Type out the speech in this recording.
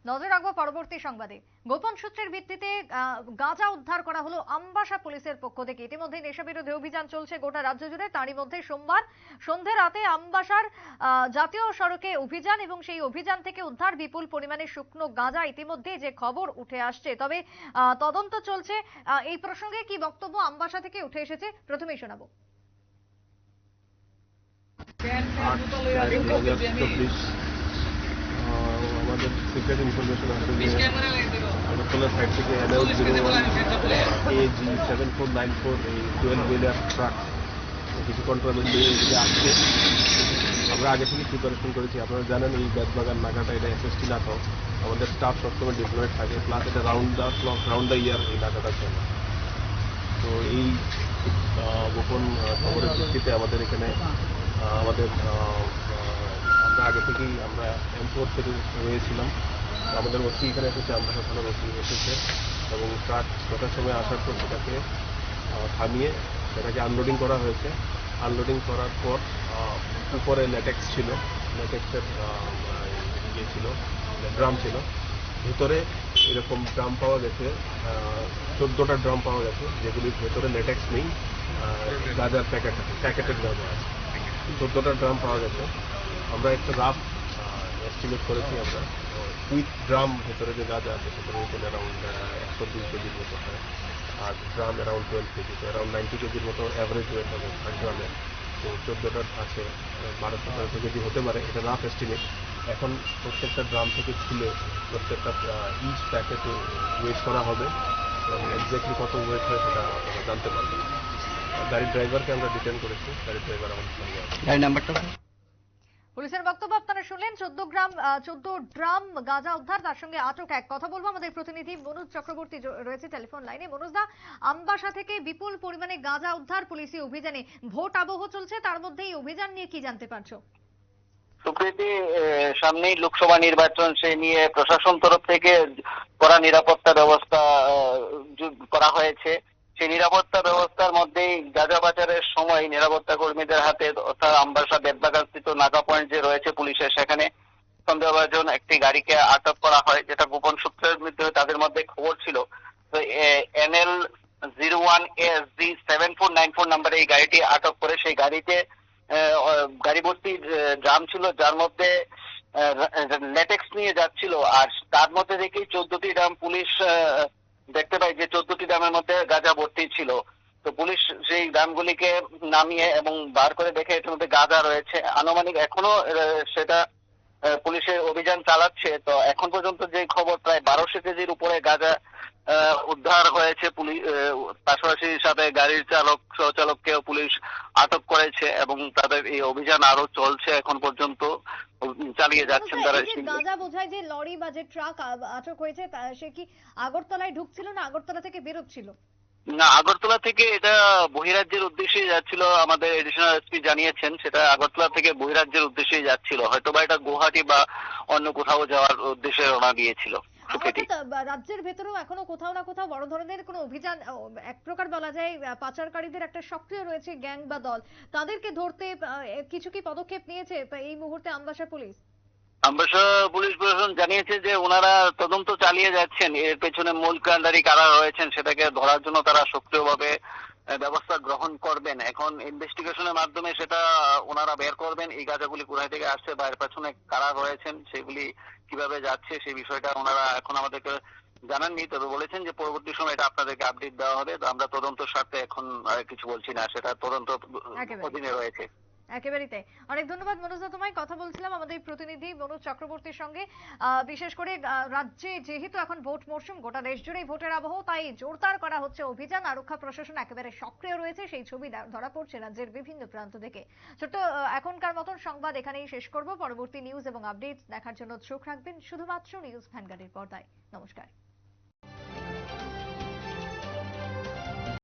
নজর রাখবো পরবর্তী সংবাদে। গোপন সূত্রের ভিত্তিতে গাঁজা উদ্ধার করা হলো আমবাসা পুলিশের পক্ষ থেকে। ইতিমধ্যে নেশা বিরোধী অভিযান চলছে গোটা রাজ্য জুড়ে। তারই মধ্যে সোমবার সন্ধে রাতে আমবাসার জাতীয় সড়কে অভিযান এবং সেই অভিযান থেকে উদ্ধার বিপুল পরিমাণে শুকনো গাঁজা। ইতিমধ্যে যে খবর উঠে আসছে, তবে তদন্ত চলছে। এই প্রসঙ্গে কি বক্তব্য আমবাসা থেকে উঠে এসেছে প্রথমেই শোনাবো। আমাদের সিক্রেট ইনফরমেশন আছে যে আগরতলা সাইড থেকে AG 7494 এই 12 হুইলার ট্রাক কিছু কন্ট্রোল দিয়ে এদিকে আসছে। আমরা আগে থেকে প্রিপারেশন করেছি। আপনারা জানেন এই বেদবাগান নাকাটা এটা SST নাকাও, আমাদের স্টাফ সবসময় ডিপ্লয়েড থাকে, প্লাস এটা round the clock round the year এই নাকাটা চলে। তো এই গোপন খবরের ভিত্তিতে আমাদের এখানে আমাদের আমরা আগে থেকেই আমরা M4 থেকে রয়েছিলাম। আমাদের ওসি এখানে এসেছে, আমরা থানার ওসি এসেছে এবং ট্রাক যথার সময় আসার পর সেটাকে থামিয়ে সেটাকে আনলোডিং করা হয়েছে। আনলোডিং করার পর উপরে ল্যাটেক্স ছিল, ল্যাটেক্সের ইয়ে ছিল, ড্রাম ছিল। ভেতরে এরকম ড্রাম পাওয়া গেছে, 14টা ড্রাম পাওয়া গেছে, যেগুলির ভেতরে ল্যাটেক্স নেই, গাঁজার প্যাকেটের গাঁজা আছে। 14টা ড্রাম পাওয়া গেছে। আমরা একটা রাফ এস্টিমেট করেছি আমরা, উইথ ড্রাম ভেতরে যে গাঁজা আছে সেটার ওয়েট অ্যারাউন্ড 102 কেজির মতো হয়, আর ড্রাম অ্যারাউন্ড 12 কেজি, তো অ্যারাউন্ড 90 কেজির মতো অ্যাভারেজ ওয়েট হবে আর ড্রামের। তো 14টা আছে, 12-13 কেজি হতে পারে, এটা রাফ এস্টিমেট। এখন প্রত্যেকটা ড্রাম থেকে খুলে প্রত্যেকটা ইচ প্যাকেটে ওয়েট করা হবে এবং এক্স্যাক্টলি কত ওয়েট হয় সেটা আপনারা জানতে পারবেন। গাড়ির ড্রাইভারকে আমরা ডিটেন করেছি, গাড়ির ড্রাইভার আমাদের সঙ্গে আছে। গাড়ির নাম্বারটা পুলিশের বক্তব্য আপনারা শুনলেন। 14 ড্রাম গাঁজা উদ্ধার, তার সঙ্গে আটক এক। কথা বলবো আমাদের প্রতিনিধি মনোজ চক্রবর্তী রয়েছে টেলিফোন লাইনে। মনোজ দা, আমবাসা থেকে বিপুল পরিমাণে গাঁজা উদ্ধার পুলিশি অভিযানে, ভোট আবহ চলছে, তার মধ্যে এই অভিযান নিয়ে কি জানতে পারছো? সুপ্রীতি, সামনেই লোকসভা নির্বাচন, সে নিয়ে প্রশাসন তরফ থেকে কড়া নিরাপত্তা ব্যবস্থা করা হয়েছে। সেই নিরাপত্তা ব্যবস্থার মধ্যেই গাঁজা পাচারের সময় নিরাপত্তা কর্মীদের হাতে, অর্থাৎ আমবাসা বেদবাগান স্থিত নাকা পয়েন্ট যে রয়েছে পুলিশের, সেখানে সন্দেহভাজন একটি গাড়িকে আটক করা হয়, যেটা গোপন সূত্রের মধ্যে তাদের মধ্যে খবর ছিল। তো NL 01ASG 7494 নাম্বারে এই গাড়িটি আটক করে। সেই গাড়িতে গাড়ি ভর্তি ড্রাম ছিল, যার মধ্যে ল্যাটেক্স নিয়ে যাচ্ছিল, আর তার মধ্যে থেকেই 14টি ড্রাম পুলিশ দেখতে পাই যে 14টি ড্রামের মধ্যে গাঁজা ভর্তি ছিল। তো পুলিশ সেই ড্রামগুলিকে নামিয়ে এবং বার করে দেখে এটার মধ্যে গাঁজা রয়েছে। আনুমানিক এখনো সেটা পুলিশের অভিযান চালাচ্ছে। তো এখন পর্যন্ত যে খবর, প্রায় 1200 কেজির উপরে গাঁজা উদ্ধার হয়েছে। পুলিশ পাশাপাশি সাথে গাড়ির চালক সহচালককেও পুলিশ আটক করেছে এবং তাদের এই অভিযান আরো চলছে, এখন পর্যন্ত চালিয়ে যাচ্ছেন তারা। গাঁজা বোঝাই যে লরি বা যে ট্রাক আটক হয়েছে, সে কি আগরতলায় ঢুকছিল না আগরতলা থেকে বেরোচ্ছিল? না, আগরতলা থেকে এটা বহিরাজ্যের উদ্দেশ্যে যাচ্ছিল। আমাদের এডিশনাল SP জানিয়েছেন সেটা আগরতলা থেকে বহিরাজ্যের উদ্দেশ্যে যাচ্ছিল, হয়তোবা এটা গুয়াহাটি বা অন্য কোথাও যাওয়ার উদ্দেশ্যে রওনা দিয়েছিল। রাজ্যের ভেতরেও এখনো কোথাও না কোথাও বড় ধরনের কোনো অভিযান, এক প্রকার বলা যায় পাচারকারীদের একটা সক্রিয় রয়েছে গ্যাং বা দল, তাদেরকে ধরতে কিছু কি পদক্ষেপ নিয়েছে এই মুহূর্তে আমবাসা পুলিশ? আমবাসা পুলিশ প্রশাসন জানিয়েছে যে ওনারা তদন্ত চালিয়ে যাচ্ছেন, এর পেছনে মূল কাণ্ডারি কারা রয়েছেন সেটাকে ধরার জন্য তারা সক্রিয়ভাবে ব্যবস্থা গ্রহণ করবেন। এখন ইনভেস্টিগেশনের মাধ্যমে সেটা ওনারা বের করবেন, এই গাঁজাগুলি কোথায় থেকে আসছে বা এর পেছনে কারা রয়েছেন, সেগুলি কিভাবে যাচ্ছে সেই বিষয়টা ওনারা এখন আমাদেরকে জানাননি। তবে বলেছেন যে পরবর্তী সময় এটা আপনাদেরকে আপডেট দেওয়া হবে। তো আমরা তদন্তের স্বার্থে এখন কিছু বলছি না, সেটা তদন্ত অধীনে রয়েছে। একেবারেই তাই। অনেক ধন্যবাদ মনোজ দা তোমায়। কথা বলছিলাম আমাদের প্রতিনিধি মনোজ চক্রবর্তীর সঙ্গে। বিশেষ করে রাজ্যে যেহেতু এখন ভোট মরশুম, গোটা দেশ জুড়েই ভোটের আবহ, তাই জোরদার করা হচ্ছে অভিযান। আরক্ষা প্রশাসন একেবারে সক্রিয় রয়েছে, সেই ছবি ধরা পড়ছে রাজ্যের বিভিন্ন প্রান্ত থেকে। ছোট্ট এখনকার মতন সংবাদ এখানেই শেষ করব। পরবর্তী নিউজ এবং আপডেট দেখার জন্য চোখ রাখবেন শুধুমাত্র নিউজ ভ্যানগার্ডের পর্দায়। নমস্কার।